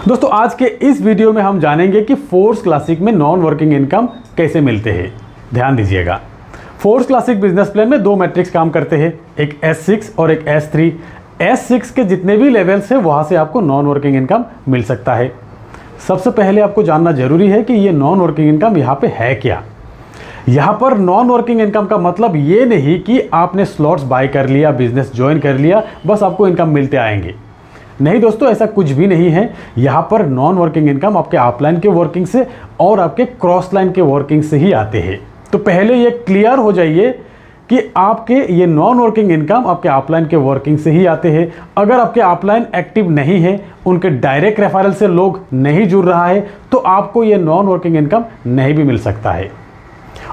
दोस्तों आज के इस वीडियो में हम जानेंगे कि फोर्स क्लासिक में नॉन वर्किंग इनकम कैसे मिलते हैं। ध्यान दीजिएगा, फोर्स क्लासिक बिजनेस प्लान में दो मैट्रिक्स काम करते हैं, एक S6 और एक S3। S6 के जितने भी लेवल्स हैं वहां से आपको नॉन वर्किंग इनकम मिल सकता है। सबसे पहले आपको जानना जरूरी है कि ये नॉन वर्किंग इनकम यहाँ पे है क्या। यहाँ पर नॉन वर्किंग इनकम का मतलब ये नहीं कि आपने स्लॉट्स बाय कर लिया, बिजनेस ज्वाइन कर लिया, बस आपको इनकम मिलते आएंगे। नहीं दोस्तों, ऐसा कुछ भी नहीं है। यहाँ पर नॉन वर्किंग इनकम आपके अपलाइन के वर्किंग से और आपके क्रॉस लाइन के वर्किंग से ही आते हैं। तो पहले ये क्लियर हो जाइए कि आपके ये नॉन वर्किंग इनकम आपके अपलाइन के वर्किंग से ही आते हैं। अगर आपके अपलाइन एक्टिव नहीं है, उनके डायरेक्ट रेफरल से लोग नहीं जुड़ रहा है, तो आपको ये नॉन वर्किंग इनकम नहीं भी मिल सकता है।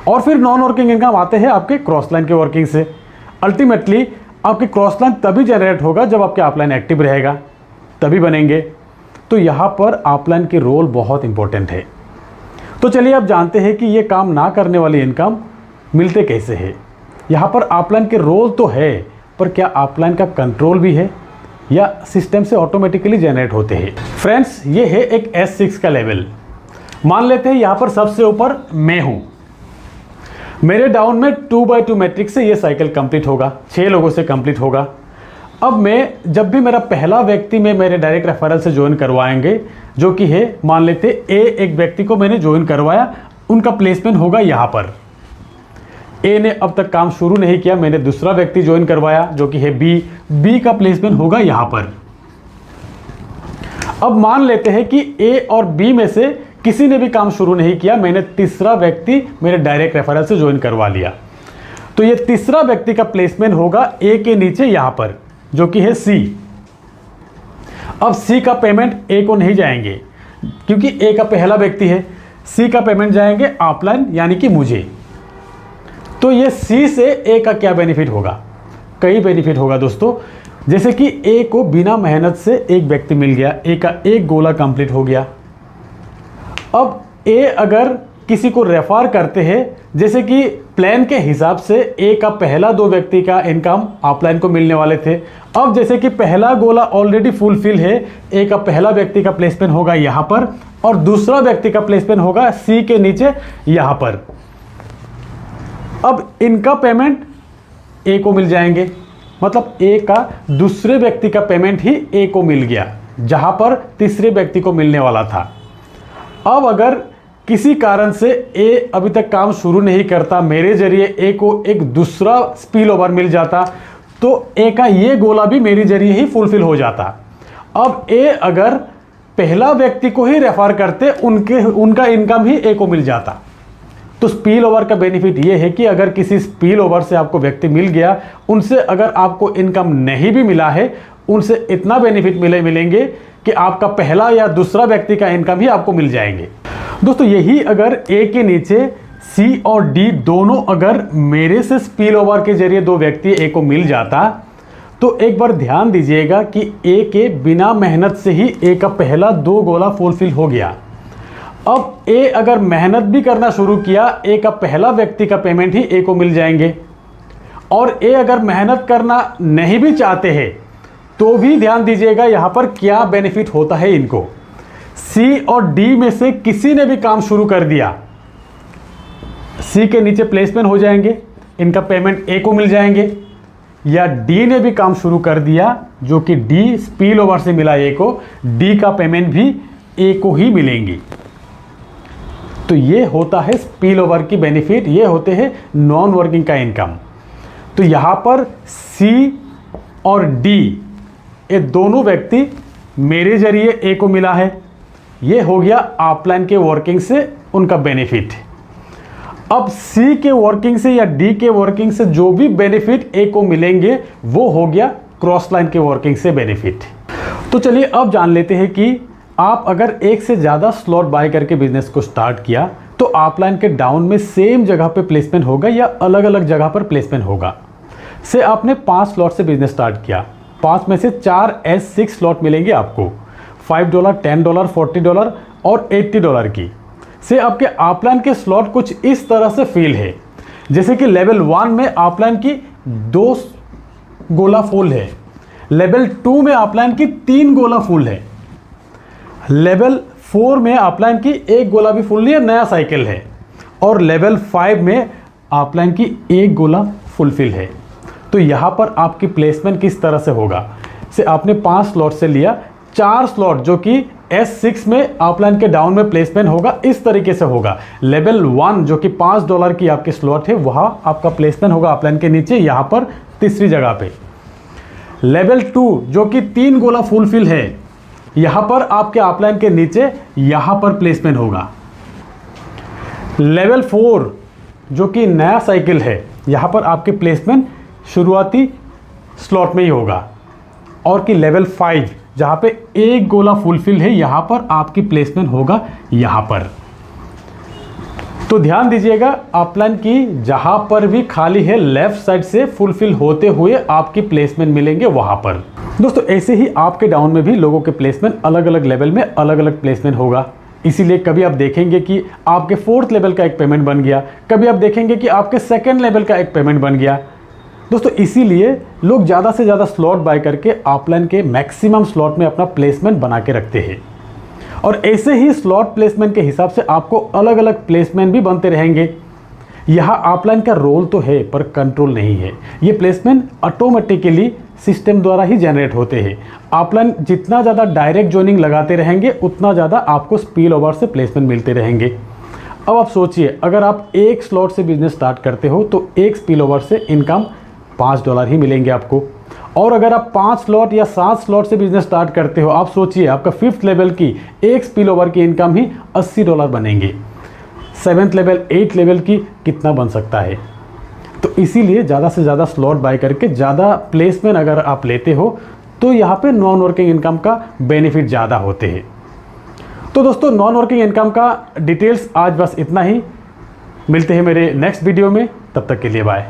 और फिर नॉन वर्किंग इनकम आते हैं आपके क्रॉस लाइन के वर्किंग से। अल्टीमेटली आपके क्रॉस लाइन तभी जनरेट होगा जब आपके अपलाइन एक्टिव रहेगा, तभी बनेंगे। तो यहाँ पर अपलाइन की रोल बहुत इंपॉर्टेंट है। तो चलिए अब जानते हैं कि ये काम ना करने वाली इनकम मिलते कैसे है। यहाँ पर अपलाइन के रोल तो है, पर क्या अपलाइन का कंट्रोल भी है या सिस्टम से ऑटोमेटिकली जनरेट होते हैं। फ्रेंड्स, ये है एक S6 का लेवल। मान लेते हैं यहाँ पर सबसे ऊपर मैं हूँ, मेरे डाउन में 2x2 मैट्रिक्स से ये साइकिल कंप्लीट होगा, 6 लोगों से कंप्लीट होगा। अब मैं जब भी मेरा पहला व्यक्ति में मेरे डायरेक्ट रेफरल से ज्वाइन करवाएंगे, जो कि है मान लेते ए, एक व्यक्ति को मैंने ज्वाइन करवाया, उनका प्लेसमेंट होगा यहाँ पर। ए ने अब तक काम शुरू नहीं किया, मैंने दूसरा व्यक्ति ज्वाइन करवाया जो कि है बी का प्लेसमेंट होगा यहाँ पर। अब मान लेते हैं कि ए और बी में से किसी ने भी काम शुरू नहीं किया, मैंने तीसरा व्यक्ति मेरे डायरेक्ट रेफरल से ज्वाइन करवा लिया। तो ये तीसरा व्यक्ति का प्लेसमेंट होगा ए के नीचे यहाँ पर, जो कि है सी। अब सी का पेमेंट ए को नहीं जाएंगे क्योंकि ए का पहला व्यक्ति है। सी का पेमेंट जाएंगे अपलाइन यानी कि मुझे। तो ये सी से ए का क्या बेनिफिट होगा? कई बेनिफिट होगा दोस्तों। जैसे कि ए को बिना मेहनत से एक व्यक्ति मिल गया, ए का एक गोला कंप्लीट हो गया। अब ए अगर किसी को रेफर करते हैं, जैसे कि प्लान के हिसाब से ए का पहला 2 व्यक्ति का इनकम अपलाइन को मिलने वाले थे। अब जैसे कि पहला गोला ऑलरेडी फुलफिल है, ए का पहला व्यक्ति का प्लेसमेंट होगा यहाँ पर और दूसरा व्यक्ति का प्लेसमेंट होगा सी के नीचे यहाँ पर। अब इनका पेमेंट ए को मिल जाएंगे, मतलब ए का दूसरे व्यक्ति का पेमेंट ही ए को मिल गया, जहां पर तीसरे व्यक्ति को मिलने वाला था। अब अगर किसी कारण से ए अभी तक काम शुरू नहीं करता, मेरे जरिए ए को एक दूसरा स्पिल ओवर मिल जाता, तो ए का ये गोला भी मेरे जरिए ही फुलफिल हो जाता। अब ए अगर पहला व्यक्ति को ही रेफर करते, उनका इनकम ही ए को मिल जाता। तो स्पिल ओवर का बेनिफिट ये है कि अगर किसी स्पिल ओवर से आपको व्यक्ति मिल गया, उनसे अगर आपको इनकम नहीं भी मिला है, उनसे इतना बेनिफिट मिलेंगे कि आपका पहला या दूसरा व्यक्ति का इनकम ही आपको मिल जाएंगे। दोस्तों यही अगर ए के नीचे सी और डी दोनों अगर मेरे से स्पिल ओवर के जरिए 2 व्यक्ति ए को मिल जाता, तो एक बार ध्यान दीजिएगा कि ए के बिना मेहनत से ही ए का पहला 2 गोला फुलफिल हो गया। अब ए अगर मेहनत भी करना शुरू किया, ए का पहला व्यक्ति का पेमेंट ही ए को मिल जाएंगे। और ए अगर मेहनत करना नहीं भी चाहते हैं, तो भी ध्यान दीजिएगा यहाँ पर क्या बेनिफिट होता है इनको। सी और डी में से किसी ने भी काम शुरू कर दिया, सी के नीचे प्लेसमेंट हो जाएंगे, इनका पेमेंट ए को मिल जाएंगे। या डी ने भी काम शुरू कर दिया, जो कि डी स्पिल ओवर से मिला ए को, डी का पेमेंट भी ए को ही मिलेंगी। तो ये होता है स्पिल ओवर की बेनिफिट, ये होते हैं नॉन वर्किंग का इनकम। तो यहाँ पर सी और डी ये दोनों व्यक्ति मेरे जरिए ए को मिला है, ये हो गया अपलाइन के वर्किंग से उनका बेनिफिट। अब सी के वर्किंग से या डी के वर्किंग से जो भी बेनिफिट ए को मिलेंगे, वो हो गया क्रॉस लाइन के वर्किंग से बेनिफिट। तो चलिए अब जान लेते हैं कि आप अगर एक से ज़्यादा स्लॉट बाय करके बिजनेस को स्टार्ट किया, तो अपलाइन के डाउन में सेम जगह पे प्लेसमेंट होगा या अलग अलग जगह पर प्लेसमेंट होगा। से आपने 5 स्लॉट से बिजनेस स्टार्ट किया, 5 में से 4 S6 स्लॉट मिलेंगे आपको, $5, $10, $40 और $80 की। से आपके अपलाइन के स्लॉट कुछ इस तरह से फील है, जैसे कि लेवल 1 में अपलाइन की 2 गोला फुल है, लेवल 2 में अपलाइन की 3 गोला फुल है। लेवल 4 में अपलाइन की एक गोला भी फुल नहीं है, नया साइकिल है। और लेवल 5 में अपलाइन की एक गोला फुलफिल है। तो यहाँ पर आपकी प्लेसमेंट किस तरह से होगा, से आपने 5 स्लॉट से लिया, 4 स्लॉट जो कि S6 में अपलाइन के डाउन में प्लेसमेंट होगा, इस तरीके से होगा। लेवल 1 जो कि $5 की आपकी स्लॉट है, वहाँ आपका प्लेसमेंट होगा अपलाइन के नीचे, यहाँ पर तीसरी जगह पे। लेवल 2 जो कि 3 गोला फुलफिल है, यहाँ पर आपके अपलाइन के नीचे यहाँ पर प्लेसमेंट होगा। लेवल 4 जो कि नया साइकिल है, यहाँ पर आपके प्लेसमेंट शुरुआती स्लॉट में ही होगा। और कि लेवल 5 जहाँ पे एक गोला फुलफिल है, यहाँ पर आपकी प्लेसमेंट होगा यहाँ पर। तो ध्यान दीजिएगा, अपलाइन की जहाँ पर भी खाली है लेफ्ट साइड से फुलफिल होते हुए आपकी प्लेसमेंट मिलेंगे वहाँ पर। दोस्तों ऐसे ही आपके डाउन में भी लोगों के प्लेसमेंट अलग अलग लेवल में अलग अलग प्लेसमेंट होगा। इसीलिए कभी आप देखेंगे कि आपके 4th लेवल का एक पेमेंट बन गया, कभी आप देखेंगे कि आपके 2nd लेवल का एक पेमेंट बन गया। दोस्तों इसीलिए लोग ज़्यादा से ज़्यादा स्लॉट बाय करके अपलाइन के मैक्सिमम स्लॉट में अपना प्लेसमेंट बना के रखते हैं। और ऐसे ही स्लॉट प्लेसमेंट के हिसाब से आपको अलग अलग प्लेसमेंट भी बनते रहेंगे। यहाँ अपलाइन का रोल तो है पर कंट्रोल नहीं है। ये प्लेसमेंट ऑटोमेटिकली सिस्टम द्वारा ही जनरेट होते हैं। अपलाइन जितना ज़्यादा डायरेक्ट जॉइनिंग लगाते रहेंगे, उतना ज़्यादा आपको स्पिल ओवर से प्लेसमेंट मिलते रहेंगे। अब आप सोचिए, अगर आप एक स्लॉट से बिजनेस स्टार्ट करते हो तो एक स्पिल ओवर से इनकम $5 ही मिलेंगे आपको। और अगर आप 5 स्लॉट या 7 स्लॉट से बिजनेस स्टार्ट करते हो, आप सोचिए आपका 5th लेवल की एक स्पिल ओवर की इनकम ही $80 बनेंगे। 7th लेवल 8th लेवल की कितना बन सकता है। तो इसीलिए ज़्यादा से ज़्यादा स्लॉट बाय करके ज़्यादा प्लेसमेंट अगर आप लेते हो तो यहाँ पे नॉन वर्किंग इनकम का बेनिफिट ज़्यादा होते हैं। तो दोस्तों नॉन वर्किंग इनकम का डिटेल्स आज बस इतना ही। मिलते हैं मेरे नेक्स्ट वीडियो में, तब तक के लिए बाय।